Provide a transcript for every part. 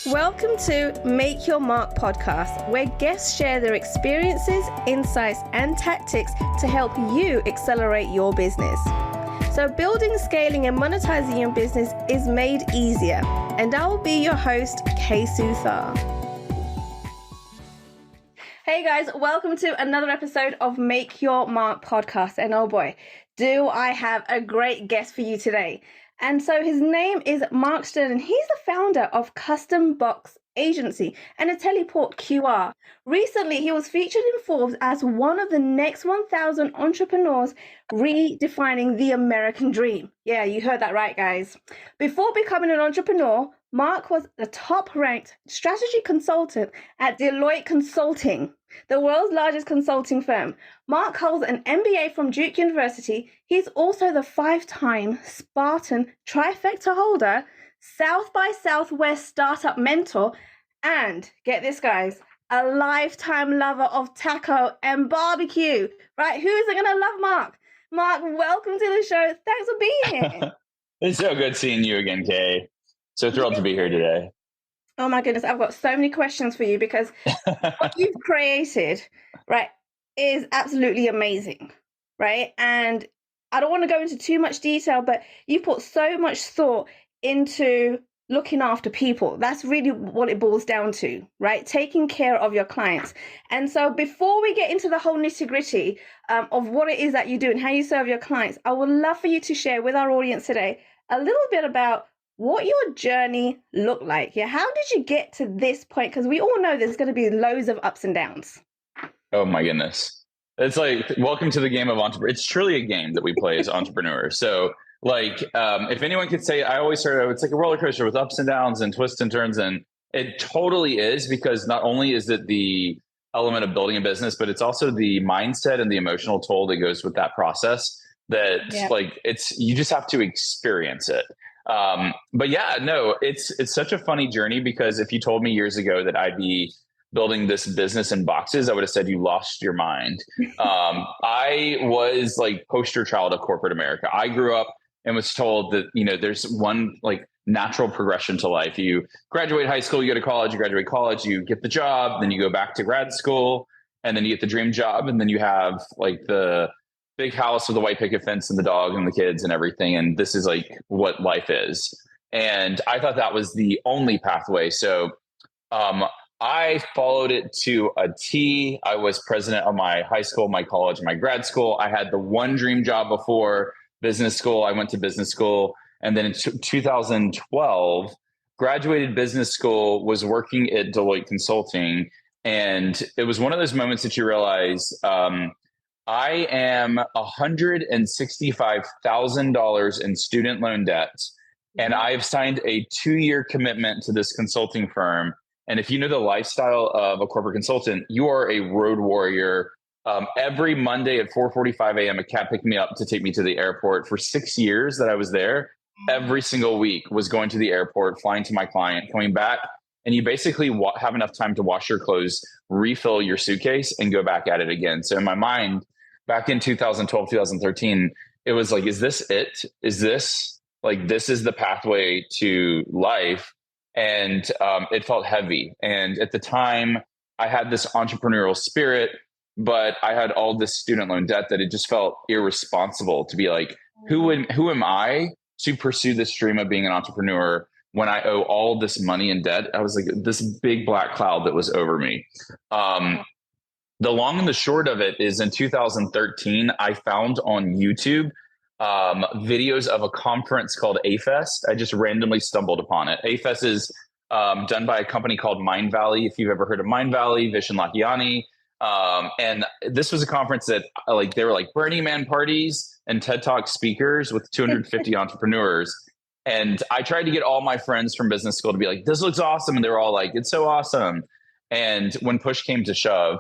Welcome to Make Your Mark podcast, where guests share their experiences, insights, and tactics to help you accelerate your business. So building, scaling, and monetizing your business is made easier. And I will be your host, Kay Suthar. Hey guys, welcome to another episode of Make Your Mark podcast. And oh boy, do I have a great guest for you today. And so his name is Mark Stern, and he's the founder of Custom Box Agency and a Teleport QR. Recently, he was featured in Forbes as one of the next 1,000 entrepreneurs redefining the American dream. Yeah, you heard that right, guys. Before becoming an entrepreneur, Mark was the top-ranked strategy consultant at Deloitte Consulting, the world's largest consulting firm. Mark holds an MBA from Duke University. He's also the 5-time Spartan trifecta holder, South by Southwest startup mentor, and get this, guys, a lifetime lover of taco and barbecue. Right? Who isn't going to love Mark? Mark, welcome to the show. Thanks for being here. It's so good seeing you again, Kay. So thrilled to be here today. Oh my goodness, I've got so many questions for you because what you've created, right, is absolutely amazing, right? And I don't want to go into too much detail, but you put so much thought into looking after people. That's really what it boils down to, right? Taking care of your clients. And so before we get into the whole nitty-gritty of what it is that you do and how you serve your clients, I would love for you to share with our audience today a little bit about what your journey looked like. Yeah, how did you get to this point? Because we all know there's going to be loads of ups and downs. Oh my goodness. It's like, welcome to the game of entrepreneur. It's truly a game that we play as entrepreneurs. So like, if anyone could say, I always heard it's like a roller coaster with ups and downs and twists and turns. And it totally is, because not only is it the element of building a business, but it's also the mindset and the emotional toll that goes with that process like, you just have to experience it. But yeah, no, it's such a funny journey, because if you told me years ago that I'd be building this business in boxes, I would have said you lost your mind. I was like poster child of corporate America. I grew up and was told that, there's one like natural progression to life. You graduate high school, you go to college, you graduate college, you get the job, then you go back to grad school, and then you get the dream job. And then you have like the big house with a white picket fence and the dog and the kids and everything. And this is like what life is. And I thought that was the only pathway. So I followed it to a T. I was president of my high school, my college, my grad school. I had the one dream job before business school. I went to business school. And then in 2012, graduated business school, was working at Deloitte Consulting. And it was one of those moments that you realize, I am $165,000 in student loan debt, and I've signed a 2-year commitment to this consulting firm. And if you know the lifestyle of a corporate consultant, you are a road warrior. Every Monday at 4:45 a.m., a cab picked me up to take me to the airport. For 6 years that I was there, every single week was going to the airport, flying to my client, coming back. And you basically have enough time to wash your clothes, refill your suitcase, and go back at it again. So in my mind, back in 2012, 2013, it was like, is this it? Is this like, this is the pathway to life? And it felt heavy. And at the time, I had this entrepreneurial spirit, but I had all this student loan debt that it just felt irresponsible to be like, who am I to pursue this dream of being an entrepreneur when I owe all this money in debt? I was like this big black cloud that was over me. The long and the short of it is, in 2013, I found on YouTube videos of a conference called A-Fest. I just randomly stumbled upon it. A-Fest is done by a company called Mind Valley. If you've ever heard of Mind Valley, Vishen Lakhiani. And this was a conference that they were like Burning Man parties and TED Talk speakers with 250 entrepreneurs. And I tried to get all my friends from business school to be like, this looks awesome. And they were all like, it's so awesome. And when push came to shove,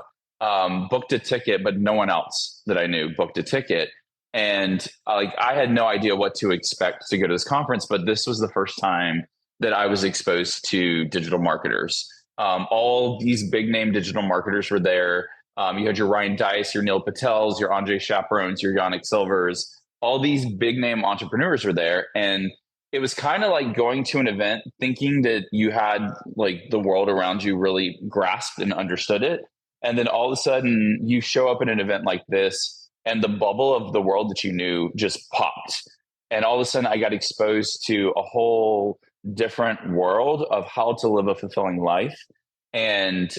booked a ticket, but no one else that I knew booked a ticket. And I had no idea what to expect to go to this conference, but this was the first time that I was exposed to digital marketers. All these big name digital marketers were there. You had your Ryan Dice, your Neil Patels, your Andre Chaperones, your Yannick Silvers. All these big name entrepreneurs were there. And it was kind of like going to an event thinking that you had like the world around you really grasped and understood it. And then all of a sudden you show up at an event like this and the bubble of the world that you knew just popped. And all of a sudden I got exposed to a whole different world of how to live a fulfilling life. And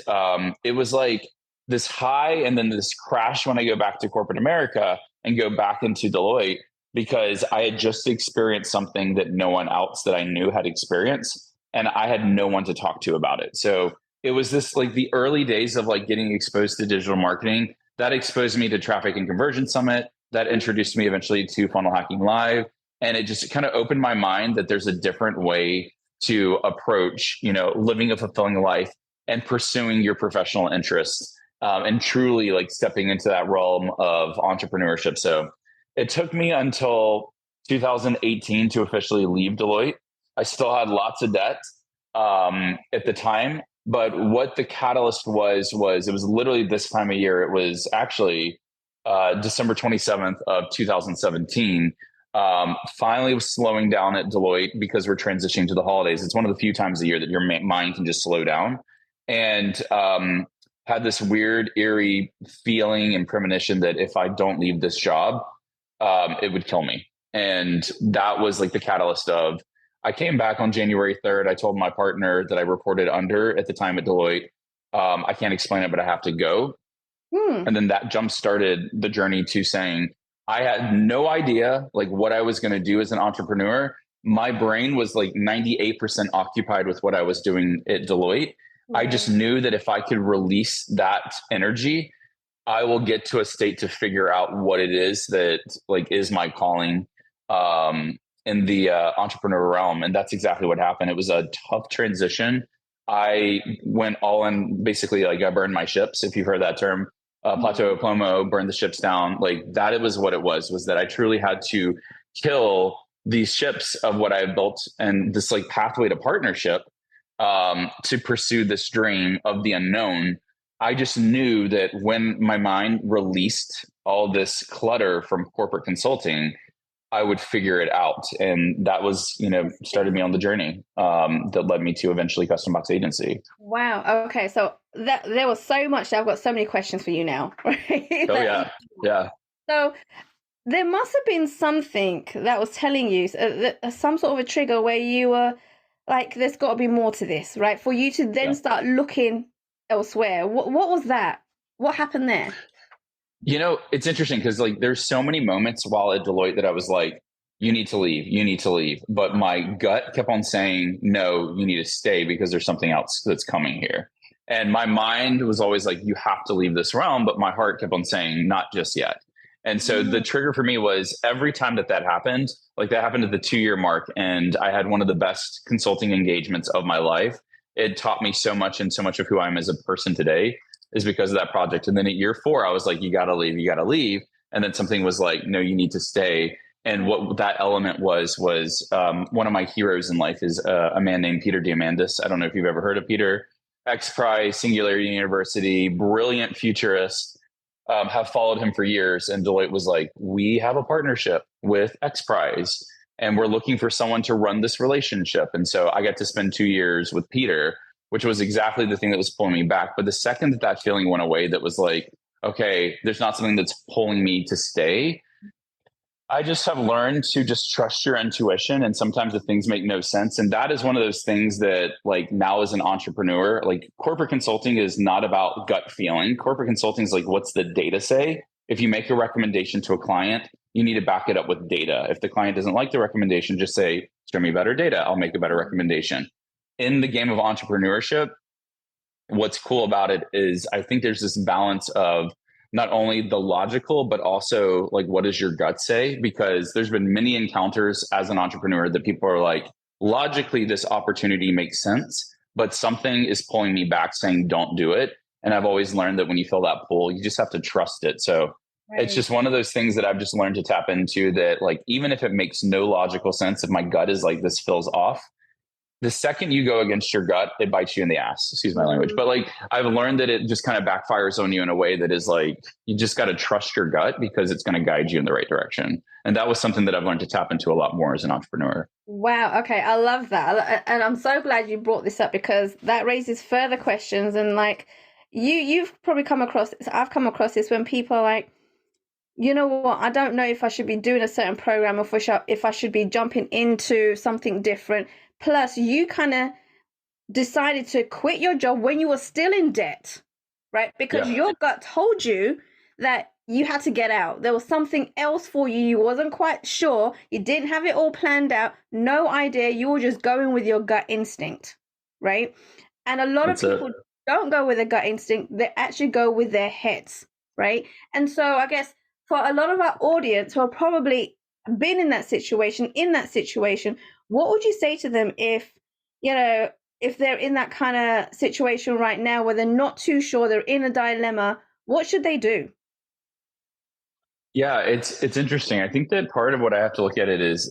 it was like this high and then this crash when I go back to corporate America and go back into Deloitte, because I had just experienced something that no one else that I knew had experienced, and I had no one to talk to about it. So it was this like the early days of like getting exposed to digital marketing that exposed me to Traffic and Conversion Summit, that introduced me eventually to Funnel Hacking Live. And it just kind of opened my mind that there's a different way to approach, living a fulfilling life and pursuing your professional interests, and truly like stepping into that realm of entrepreneurship. So it took me until 2018 to officially leave Deloitte. I still had lots of debt at the time, but what the catalyst was it was literally this time of year. It was actually December 27th of 2017. Finally was slowing down at Deloitte because we're transitioning to the holidays. It's one of the few times a year that your mind can just slow down. And had this weird, eerie feeling and premonition that if I don't leave this job, it would kill me. And that was like the catalyst of, I came back on January 3rd. I told my partner that I reported under at the time at Deloitte, I can't explain it, but I have to go. And then that jump started the journey to saying, I had no idea like what I was going to do as an entrepreneur. My brain was like 98% occupied with what I was doing at Deloitte. I just knew that if I could release that energy, I will get to a state to figure out what it is that like is my calling in the entrepreneur realm. And that's exactly what happened. It was a tough transition. I went all in, basically like I burned my ships, if you've heard that term, plateau plomo, burn the ships down. Like that, it was what it was that I truly had to kill these ships of what I had built and this like pathway to partnership to pursue this dream of the unknown. I just knew that when my mind released all this clutter from corporate consulting, I would figure it out. And that was, started me on the journey that led me to eventually Custom Box Agency. Wow. Okay. So there was so much. I've got so many questions for you now. Right? Oh, yeah. Yeah. So there must have been something that was telling you, some sort of a trigger where you were like, there's got to be more to this, right? For you to then start looking elsewhere. What was that? What happened there? It's interesting because like there's so many moments while at Deloitte that I was like, you need to leave. But my gut kept on saying, no, you need to stay because there's something else that's coming here. And my mind was always like, you have to leave this realm. But my heart kept on saying, not just yet. And so the trigger for me was every time that happened, like that happened at the 2-year mark. And I had one of the best consulting engagements of my life. It taught me so much, and so much of who I am as a person today is because of that project. And then at year 4, I was like, you got to leave. And then something was like, no, you need to stay. And what that element was one of my heroes in life is a man named Peter Diamandis. I don't know if you've ever heard of Peter. XPRI, Singularity University, brilliant futurist. Have followed him for years. And Deloitte was like, we have a partnership with XPRI and we're looking for someone to run this relationship. And so I got to spend 2 years with Peter, which was exactly the thing that was pulling me back. But the second that feeling went away, that was like, okay, there's not something that's pulling me to stay. I just have learned to just trust your intuition. And sometimes the things make no sense. And that is one of those things that like now as an entrepreneur, like corporate consulting is not about gut feeling. Corporate consulting is like, what's the data say? If you make a recommendation to a client, you need to back it up with data. If the client doesn't like the recommendation, just say, show me better data. I'll make a better recommendation. In the game of entrepreneurship, what's cool about it is I think there's this balance of not only the logical, but also like, what does your gut say? Because there's been many encounters as an entrepreneur that people are like, logically, this opportunity makes sense, but something is pulling me back saying, don't do it. And I've always learned that when you feel that pull, you just have to trust it. So It's just one of those things that I've just learned to tap into, that like, even if it makes no logical sense, if my gut is like, this feels off, the second you go against your gut, it bites you in the ass. Excuse my language. But like, I've learned that it just kind of backfires on you in a way that is like, you just got to trust your gut because it's going to guide you in the right direction. And that was something that I've learned to tap into a lot more as an entrepreneur. Wow. Okay. I love that. And I'm so glad you brought this up because that raises further questions. And like you've probably come across this. I've come across this when people are like, you know what, I don't know if I should be doing a certain program or if I should be jumping into something different. Plus, you kind of decided to quit your job when you were still in debt, right? Because your gut told you that you had to get out. There was something else for you. You wasn't quite sure. You didn't have it all planned out. No idea. You were just going with your gut instinct, right? And a lot of people don't go with their gut instinct. They actually go with their heads, right? And so I guess for a lot of our audience who are probably been in that situation, what would you say to them if they're in that kind of situation right now where they're not too sure, they're in a dilemma, what should they do? Yeah, it's interesting. I think that part of what I have to look at it is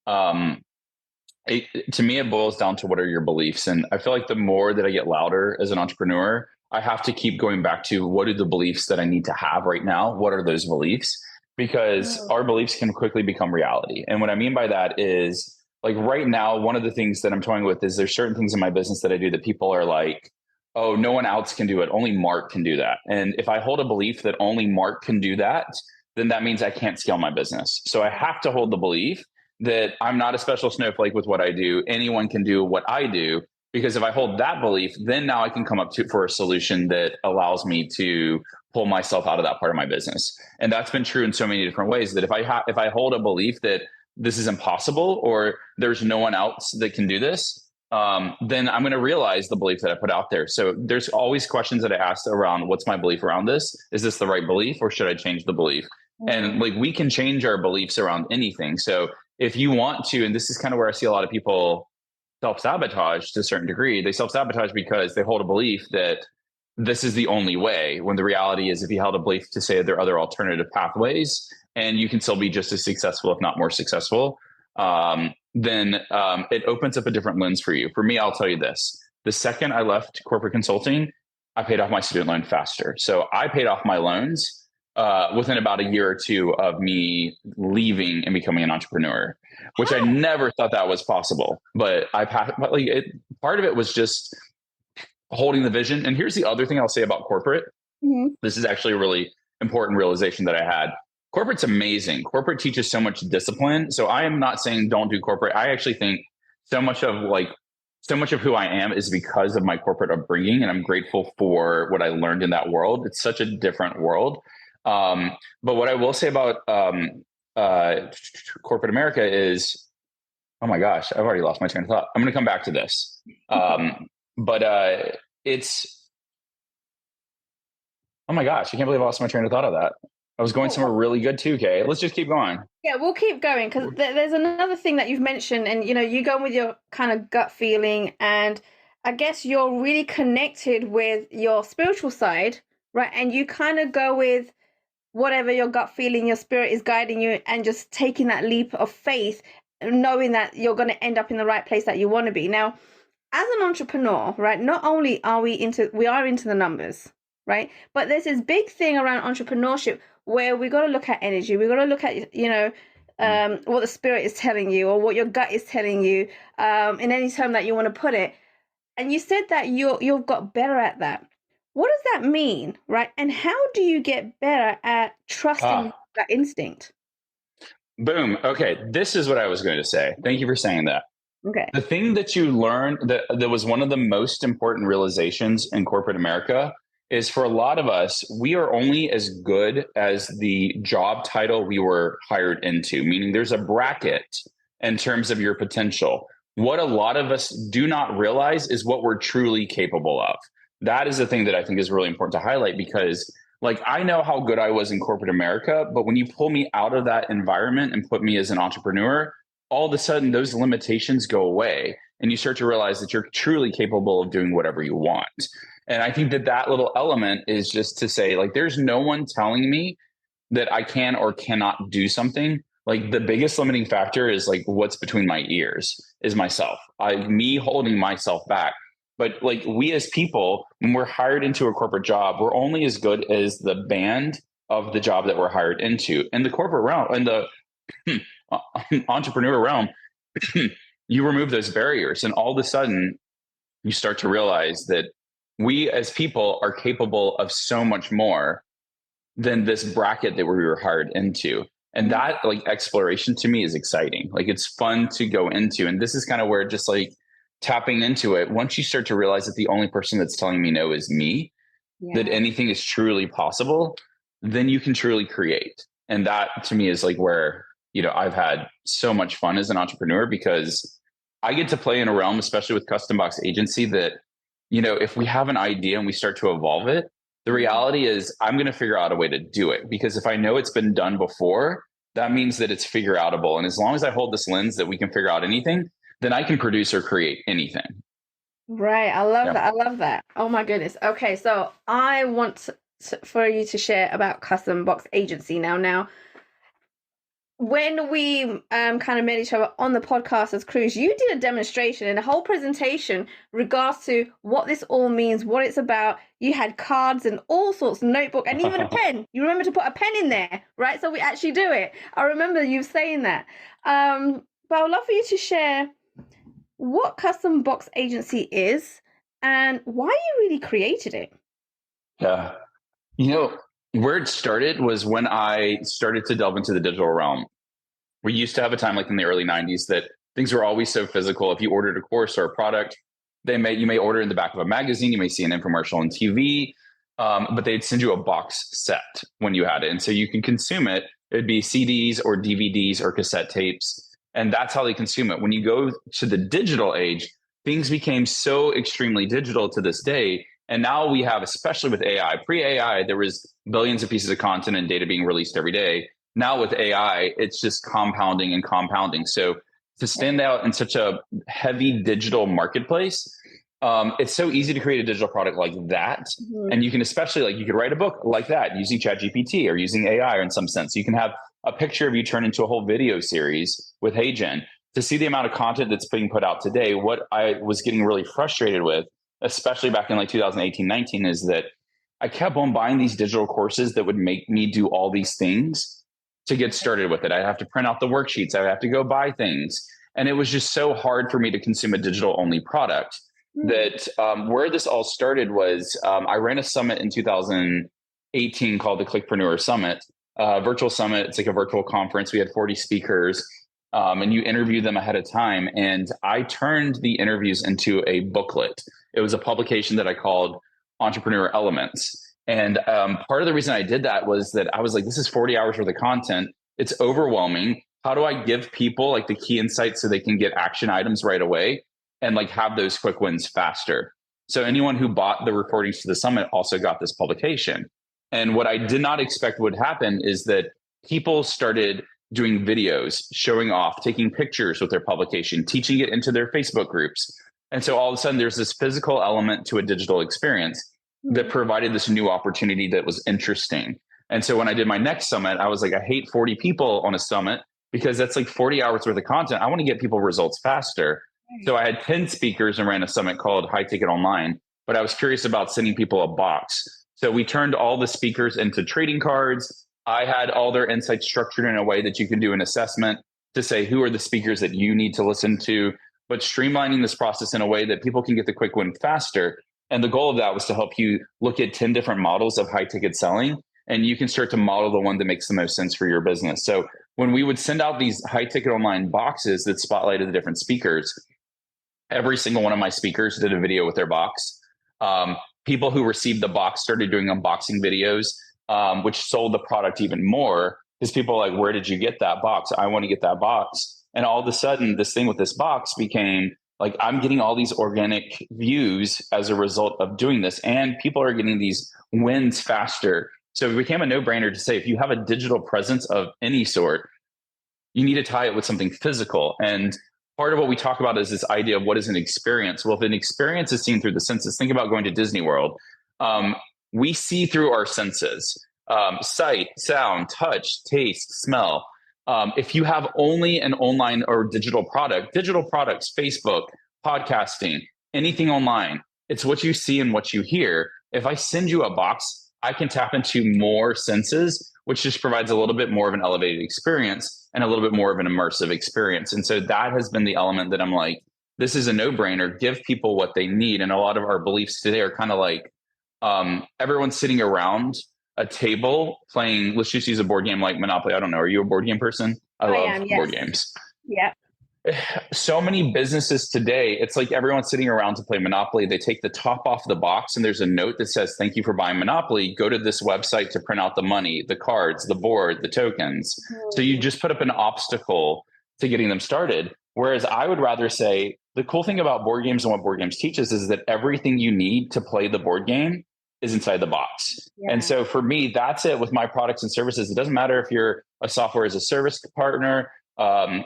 to me, it boils down to what are your beliefs. And I feel like the more that I get louder as an entrepreneur, I have to keep going back to what are the beliefs that I need to have right now? What are those beliefs? Because our beliefs can quickly become reality. And what I mean by that is like right now, one of the things that I'm toying with is there's certain things in my business that I do that people are like, oh, no one else can do it. Only Mark can do that. And if I hold a belief that only Mark can do that, then that means I can't scale my business. So I have to hold the belief that I'm not a special snowflake with what I do. Anyone can do what I do. Because if I hold that belief, then now I can come up for a solution that allows me to pull myself out of that part of my business. And that's been true in so many different ways that if I hold a belief that this is impossible or there's no one else that can do this, then I'm going to realize the belief that I put out there. So there's always questions that I ask around what's my belief around this? Is this the right belief or should I change the belief? And like we can change our beliefs around anything. So if you want to, and this is kind of where I see a lot of people self-sabotage to a certain degree, they self-sabotage because they hold a belief that this is the only way, when the reality is if you held a belief to say there are other alternative pathways and you can still be just as successful, if not more successful, then it opens up a different lens for you. For me, I'll tell you this. The second I left corporate consulting, I paid off my student loan faster. So I paid off my loans within about a year or two of me leaving and becoming an entrepreneur, which I never thought that was possible. But part of it was just holding the vision. And here's the other thing I'll say about corporate. Mm-hmm. This is actually a really important realization that I had. Corporate's amazing. Corporate teaches so much discipline. So I am not saying don't do corporate. I actually think so much of who I am is because of my corporate upbringing. And I'm grateful for what I learned in that world. It's such a different world. But what I will say about corporate America is, oh my gosh, I've already lost my train of thought. I'm going to come back to this. But it's, oh my gosh, I can't believe I lost my train of thought of that. I was going somewhere really good too, Kay. Let's just keep going. Yeah, we'll keep going because there's another thing that you've mentioned, and you go with your kind of gut feeling, and I guess you're really connected with your spiritual side, right? And you kind of go with whatever your gut feeling, your spirit is guiding you, and just taking that leap of faith, knowing that you're going to end up in the right place that you want to be. Now, as an entrepreneur, right, not only are we into the numbers, right? But there's this big thing around entrepreneurship where we got to look at energy. We got to look at, what the spirit is telling you or what your gut is telling you in any term that you want to put it. And you said that you've got better at that. What does that mean, right? And how do you get better at trusting that instinct? Boom. Okay. This is what I was going to say. Thank you for saying that. Okay. The thing that you learned that was one of the most important realizations in corporate America is for a lot of us, we are only as good as the job title we were hired into, meaning there's a bracket in terms of your potential. What a lot of us do not realize is what we're truly capable of. That is the thing that I think is really important to highlight because I know how good I was in corporate America, but when you pull me out of that environment and put me as an entrepreneur, all of a sudden those limitations go away and you start to realize that you're truly capable of doing whatever you want. And I think that little element is just to say, there's no one telling me that I can or cannot do something. like the biggest limiting factor is like what's between my ears is myself. Me holding myself back. But like we as people, when we're hired into a corporate job, we're only as good as the band of the job that we're hired into. In the corporate realm, in the entrepreneur realm, you remove those barriers, and all of a sudden you start to realize that we as people are capable of so much more than this bracket that we were hired into. And that like exploration to me is exciting. Like it's fun to go into. And this is kind of where just like tapping into it, once you start to realize that the only person that's telling me no is me, that anything is truly possible, then you can truly create. And that to me is like where, I've had so much fun as an entrepreneur, because I get to play in a realm, especially with Custom Box Agency, that, if we have an idea and we start to evolve it, the reality is I'm going to figure out a way to do it, because if I know it's been done before, that means that it's figure outable. And as long as I hold this lens that we can figure out anything, then I can produce or create anything. Right. I love that. I love that. Oh my goodness. Okay. So I want for you to share about Custom Box Agency now. When we kind of met each other on the podcast as crews, you did a demonstration and a whole presentation regards to what this all means, what it's about. You had cards and all sorts of notebook and even a pen. You remember to put a pen in there, right? So we actually do it. I remember you saying that. But I would love for you to share what Custom Box Agency is and why you really created it. Yeah. Where it started was when I started to delve into the digital realm. We used to have a time like in the early 90s that things were always so physical. If you ordered a course or a product, you may order in the back of a magazine, you may see an infomercial on TV, but they'd send you a box set when you had it. And so you can consume it. It'd be CDs or DVDs or cassette tapes. And that's how they consume it. When you go to the digital age, things became so extremely digital to this day. And now we have, especially with AI, pre-AI, there was billions of pieces of content and data being released every day. Now with AI, it's just compounding and compounding. So to stand out in such a heavy digital marketplace, it's so easy to create a digital product like that. Mm-hmm. And you can especially you could write a book like that using ChatGPT or using AI in some sense. You can have a picture of you turn into a whole video series with HeyGen. To see the amount of content that's being put out today, what I was getting really frustrated with, especially back in 2018, 19, is that I kept on buying these digital courses that would make me do all these things to get started with it. I'd have to print out the worksheets. I would have to go buy things. And it was just so hard for me to consume a digital only product that where this all started was I ran a summit in 2018 called the Clickpreneur Summit, virtual summit. It's like a virtual conference. We had 40 speakers. And you interview them ahead of time. And I turned the interviews into a booklet. It was a publication that I called Entrepreneur Elements. And part of the reason I did that was that I was like, this is 40 hours worth of content. It's overwhelming. How do I give people the key insights so they can get action items right away and have those quick wins faster? So anyone who bought the recordings to the summit also got this publication. And what I did not expect would happen is that people started doing videos, showing off, taking pictures with their publication, teaching it into their Facebook groups. And so all of a sudden there's this physical element to a digital experience that provided this new opportunity that was interesting. And so when I did my next summit, I was like, I hate 40 people on a summit because that's 40 hours worth of content. I want to get people results faster. So I had 10 speakers and ran a summit called High Ticket Online, but I was curious about sending people a box. So we turned all the speakers into trading cards. I had all their insights structured in a way that you can do an assessment to say who are the speakers that you need to listen to, but streamlining this process in a way that people can get the quick win faster. And the goal of that was to help you look at 10 different models of high ticket selling, and you can start to model the one that makes the most sense for your business. So when we would send out these high ticket online boxes that spotlighted the different speakers, every single one of my speakers did a video with their box. People who received the box started doing unboxing videos, which sold the product even more because people are like, where did you get that box? I want to get that box. And all of a sudden, this thing with this box became I'm getting all these organic views as a result of doing this. And people are getting these wins faster. So it became a no-brainer to say, if you have a digital presence of any sort, you need to tie it with something physical. And part of what we talk about is this idea of what is an experience. Well, if an experience is seen through the senses, think about going to Disney World. We see through our senses, sight, sound, touch, taste, smell. If you have only an online or digital product, digital products, Facebook, podcasting, anything online, it's what you see and what you hear. If I send you a box, I can tap into more senses, which just provides a little bit more of an elevated experience and a little bit more of an immersive experience. And so that has been the element that I'm like, this is a no-brainer. Give people what they need. And a lot of our beliefs today are kind of like everyone's sitting around a table playing. Let's just use a board game like Monopoly. I don't know. Are you a board game person? I love am, yes. board games. Yeah. So many businesses today, it's like everyone's sitting around to play Monopoly. They take the top off the box and there's a note that says, thank you for buying Monopoly. Go to this website to print out the money, the cards, the board, the tokens. So you just put up an obstacle to getting them started. Whereas I would rather say the cool thing about board games and what board games teach us is that everything you need to play the board game is inside the box. Yeah. And so for me, that's it with my products and services. It doesn't matter if you're a software as a service partner,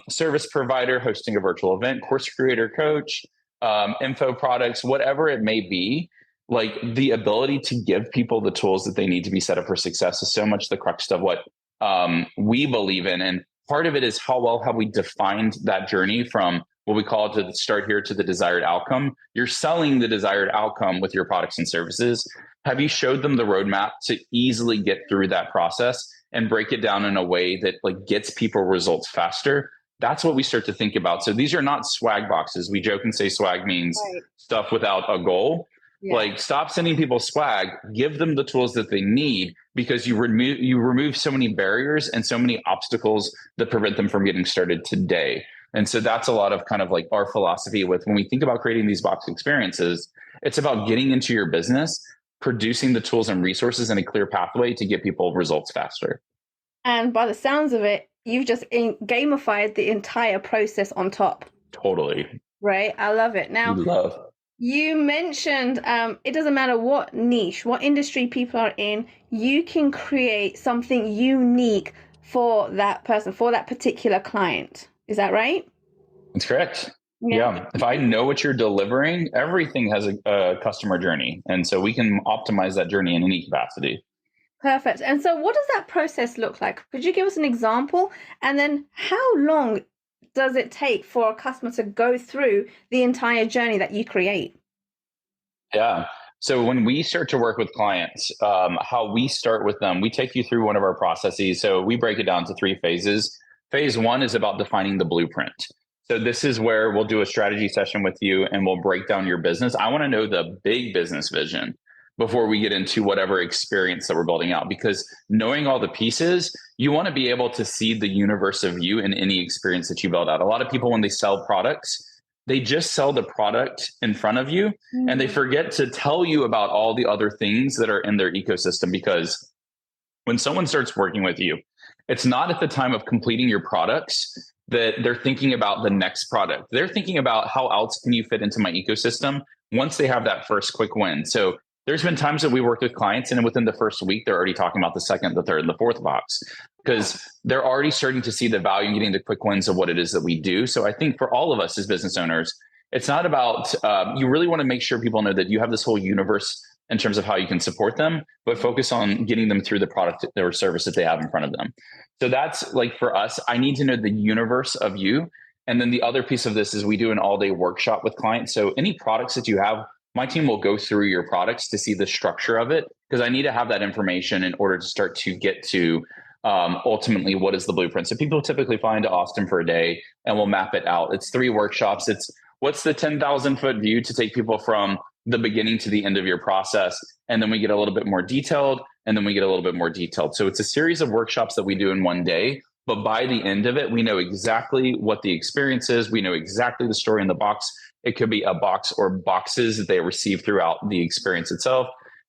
service provider, hosting a virtual event, course creator, coach, info products, whatever it may be. Like the ability to give people the tools that they need to be set up for success is so much the crux of what we believe in. And part of it is how well have we defined that journey from what we call to start here to the desired outcome. You're selling the desired outcome with your products and services. Have you showed them the roadmap to easily get through that process and break it down in a way that like gets people results faster? That's what we start to think about. So these are not swag boxes. We joke and say swag means stuff without a goal. Yeah. Like stop sending people swag, give them the tools that they need, because you remove so many barriers and so many obstacles that prevent them from getting started today. And so that's a lot of kind of like our philosophy with when we think about creating these box experiences. It's about getting into your business, producing the tools and resources and a clear pathway to get people results faster. And by the sounds of it, you've just gamified the entire process on top. Totally. Right. I love it. Now, you mentioned it doesn't matter what niche, what industry people are in, you can create something unique for that person, for that particular client. Is that right? That's correct. Yeah. If I know what you're delivering, everything has a customer journey. And so we can optimize that journey in any capacity. Perfect. And so what does that process look like? Could you give us an example? And then how long does it take for a customer to go through the entire journey that you create? Yeah. So when we start to work with clients, how we start with them, we take you through one of our processes. So we break it down to 3 phases. Phase 1 is about defining the blueprint. So this is where we'll do a strategy session with you and we'll break down your business. I want to know the big business vision before we get into whatever experience that we're building out, because knowing all the pieces, you want to be able to see the universe of you in any experience that you build out. A lot of people, when they sell products, they just sell the product in front of you and they forget to tell you about all the other things that are in their ecosystem. Because when someone starts working with you, it's not at the time of completing your products that they're thinking about the next product. They're thinking about how else can you fit into my ecosystem once they have that first quick win. So there's been times that we worked with clients and within the first week, they're already talking about the second, the third, and the fourth box, because they're already starting to see the value in getting the quick wins of what it is that we do. So I think for all of us as business owners, it's not about, you really want to make sure people know that you have this whole universe in terms of how you can support them, but focus on getting them through the product or service that they have in front of them. So that's like for us, I need to know the universe of you. And then the other piece of this is we do an all-day workshop with clients. So any products that you have, my team will go through your products to see the structure of it, because I need to have that information in order to start to get to ultimately what is the blueprint. So people typically fly into Austin for a day and we'll map it out. It's 3 workshops. It's what's the 10,000 foot view to take people from the beginning to the end of your process. And then we get a little bit more detailed, and then we get a little bit more detailed. So it's a series of workshops that we do in one day. But by the end of it, we know exactly what the experience is. We know exactly the story in the box. It could be a box or boxes that they receive throughout the experience itself.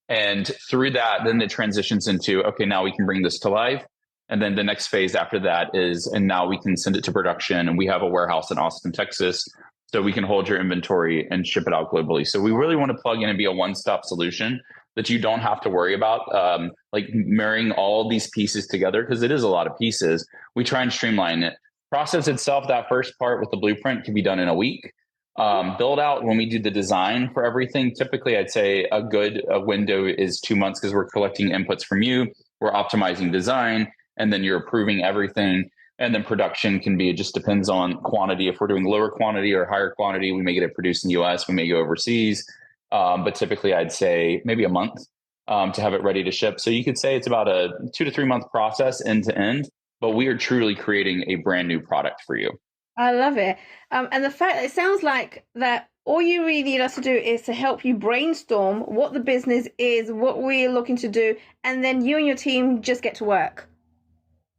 And through that, then it transitions into, okay, now we can bring this to life. And then the next phase after that is, and now we can send it to production. And we have a warehouse in Austin, Texas, so we can hold your inventory and ship it out globally. So we really want to plug in and be a one-stop solution that you don't have to worry about, like marrying all these pieces together, because it is a lot of pieces. We try and streamline it. Process itself, that first part with the blueprint can be done in a week. Build out, when we do the design for everything, typically I'd say a good window is 2 months, because we're collecting inputs from you, we're optimizing design, and then you're approving everything. And then production can be, it just depends on quantity. If we're doing lower quantity or higher quantity, we may get it produced in the US, we may go overseas. But typically I'd say maybe a month to have it ready to ship. So you could say it's about a 2 to 3 month process end to end, but we are truly creating a brand new product for you. I love it. And the fact that it sounds like that all you really need us to do is to help you brainstorm what the business is, what we're looking to do, and then you and your team just get to work.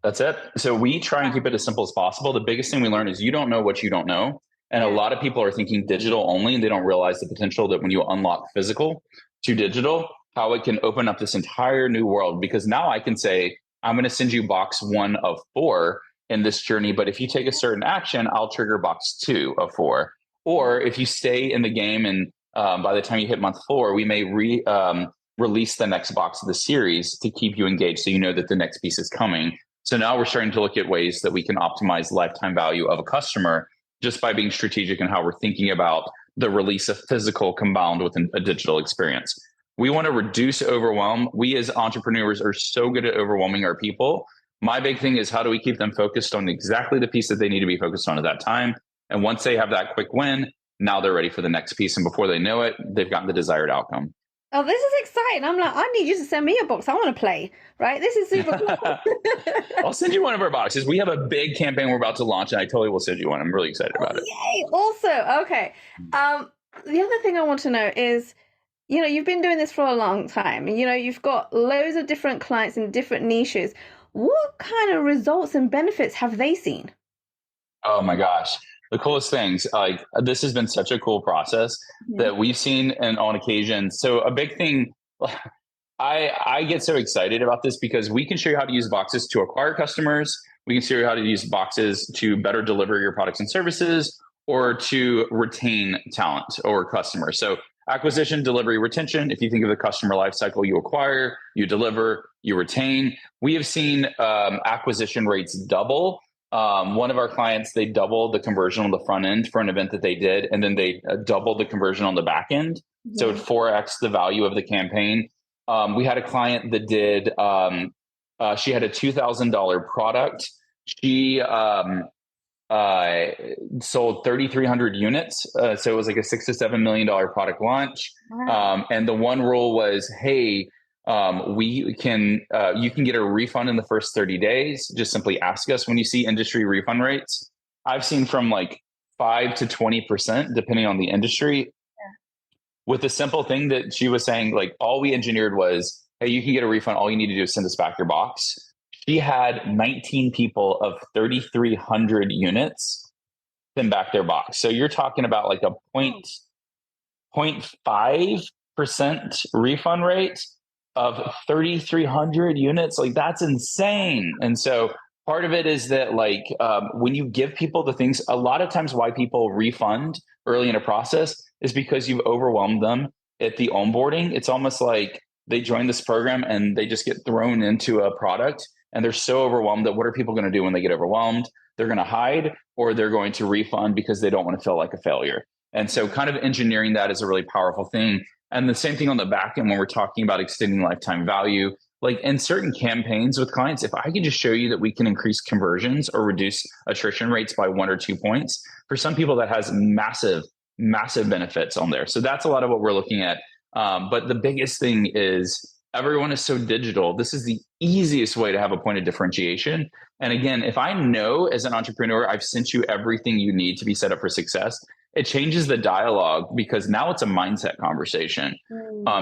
That's it. So we try and keep it as simple as possible. The biggest thing we learn is you don't know what you don't know. And a lot of people are thinking digital only, and they don't realize the potential that when you unlock physical to digital, how it can open up this entire new world. Because now I can say, I'm going to send you box 1 of 4 in this journey. But if you take a certain action, I'll trigger box 2 of 4. Or if you stay in the game and by the time you hit month 4, we may release the next box of the series to keep you engaged so you know that the next piece is coming. So now we're starting to look at ways that we can optimize lifetime value of a customer just by being strategic in how we're thinking about the release of physical combined with a digital experience. We want to reduce overwhelm. We as entrepreneurs are so good at overwhelming our people. My big thing is how do we keep them focused on exactly the piece that they need to be focused on at that time? And once they have that quick win, now they're ready for the next piece. And before they know it, they've gotten the desired outcome. Oh, this is exciting. I'm like, I need you to send me a box. I want to play, right? This is super cool. I'll send you one of our boxes. We have a big campaign we're about to launch, and I totally will send you one. I'm really excited about it. Yay. Also, okay. The other thing I want to know is, you've been doing this for a long time. You've got loads of different clients in different niches. What kind of results and benefits have they seen? Oh my gosh. The coolest things, like this has been such a cool process that we've seen and on occasion. So a big thing, I get so excited about this because we can show you how to use boxes to acquire customers. We can show you how to use boxes to better deliver your products and services or to retain talent or customers. So acquisition, delivery, retention. If you think of the customer lifecycle, you acquire, you deliver, you retain. We have seen acquisition rates double. One of our clients, they doubled the conversion on the front end for an event that they did, and then they doubled the conversion on the back end. So it 4x the value of the campaign. We had a client that did, she had a $2,000 product. She sold 3,300 units. So it was like a $6 to $7 million product launch. Wow. And the one rule was, hey, you can get a refund in the first 30 days. Just simply ask us when you see industry refund rates. I've seen from like 5 to 20%, depending on the industry. With the simple thing that she was saying, like all we engineered was, hey, you can get a refund. All you need to do is send us back your box. She had 19 people of 3,300 units send back their box. So you're talking about like a 0.5% refund rate of 3,300 units. Like that's insane. And so part of it is that like when you give people the things, a lot of times why people refund early in a process is because you've overwhelmed them at the onboarding. It's almost like they join this program and they just get thrown into a product and they're so overwhelmed that what are people going to do when they get overwhelmed? They're going to hide or they're going to refund because they don't want to feel like a failure. And so kind of engineering that is a really powerful thing. And the same thing on the back end when we're talking about extending lifetime value, like in certain campaigns with clients, if I can just show you that we can increase conversions or reduce attrition rates by 1 or 2 points, for some people that has massive benefits on there. So that's a lot of what we're looking at. But the biggest thing is everyone is so digital. This is the easiest way to have a point of differentiation. And again, if I know as an entrepreneur, I've sent you everything you need to be set up for success, it changes the dialogue because now it's a mindset conversation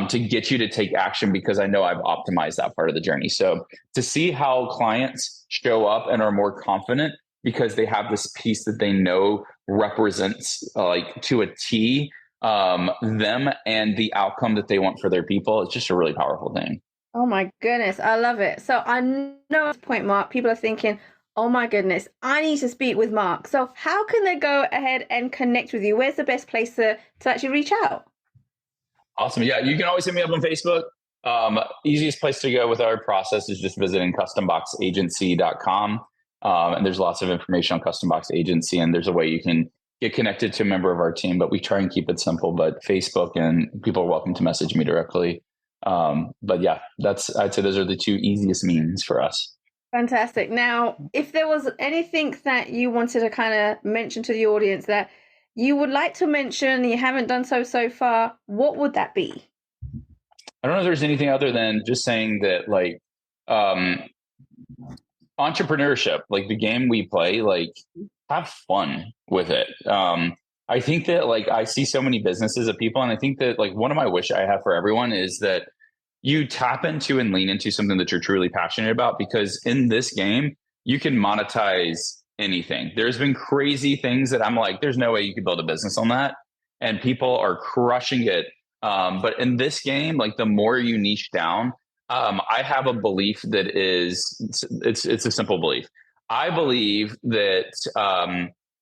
to get you to take action because I know I've optimized that part of the journey. So to see how clients show up and are more confident because they have this piece that they know represents like to a T them and the outcome that they want for their people, it's just a really powerful thing. Oh my goodness, I love it. So I know at this point, Mark, people are thinking, oh my goodness, I need to speak with Mark. So how can they go ahead and connect with you? Where's the best place to actually reach out? Awesome. Yeah, you can always hit me up on Facebook. Easiest place to go with our process is just visiting customboxagency.com. And there's lots of information on Custom Box Agency, and there's a way you can get connected to a member of our team, but we try and keep it simple. But Facebook, and people are welcome to message me directly. But yeah, I'd say those are the two easiest means for us. Fantastic. Now, if there was anything that you wanted to kind of mention to the audience that you would like to mention and you haven't done so far, what would that be? I don't know if there's anything other than just saying that, like, entrepreneurship, like the game we play, like, have fun with it. I think that, like, I see so many businesses of people, and I think that, like, one of my wish I have for everyone is that you tap into and lean into something that you're truly passionate about, because in this game you can monetize anything. There's been crazy things that I'm like, there's no way you could build a business on that, and people are crushing it. But in this game, like, the more you niche down, I have a belief that it's a simple belief. I believe that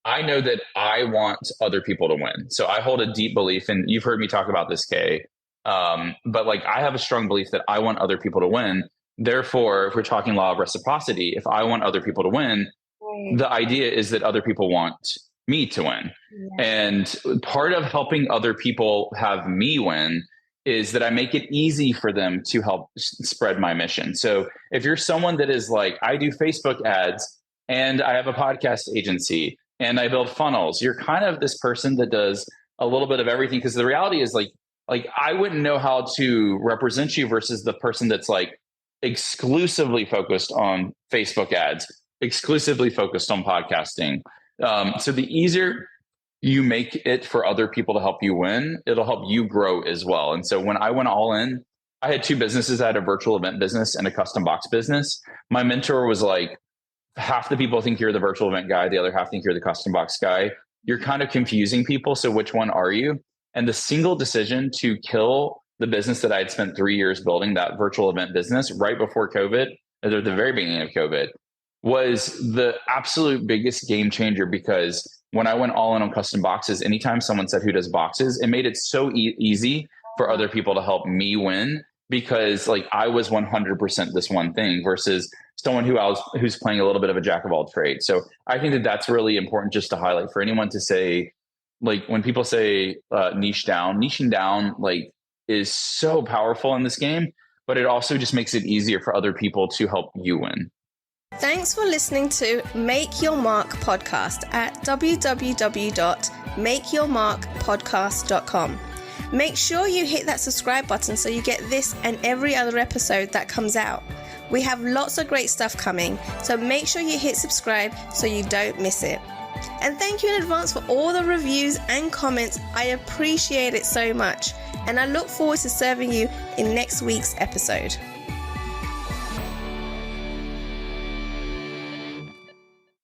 I know that I want other people to win. So I hold a deep belief, and you've heard me talk about this, Kay. But, like, I have a strong belief that I want other people to win. Therefore, if we're talking law of reciprocity, if I want other people to win, the idea is that other people want me to win. Yeah. And part of helping other people have me win is that I make it easy for them to help spread my mission. So if you're someone that is like, I do Facebook ads and I have a podcast agency and I build funnels, you're kind of this person that does a little bit of everything. Because the reality is, like I wouldn't know how to represent you versus the person that's, like, exclusively focused on Facebook ads, exclusively focused on podcasting. So the easier you make it for other people to help you win, it'll help you grow as well. And so when I went all in, I had two businesses. I had a virtual event business and a custom box business. My mentor was like, half the people think you're the virtual event guy, the other half think you're the custom box guy. You're kind of confusing people. So which one are you? And the single decision to kill the business that I had spent 3 years building, that virtual event business, right before COVID, at the very beginning of COVID, was the absolute biggest game changer. Because when I went all in on custom boxes, anytime someone said, who does boxes, it made it so easy for other people to help me win, because, like, I was 100% this one thing versus someone who's playing a little bit of a jack of all trades. So I think that that's really important just to highlight for anyone to say, like, when people say niching down, like, is so powerful in this game, but it also just makes it easier for other people to help you win. Thanks for listening to Make Your Mark podcast at www.makeyourmarkpodcast.com. Make sure you hit that subscribe button so you get this and every other episode that comes out. We have lots of great stuff coming, so make sure you hit subscribe so you don't miss it. And thank you in advance for all the reviews and comments. I appreciate it so much, and I look forward to serving you in next week's episode.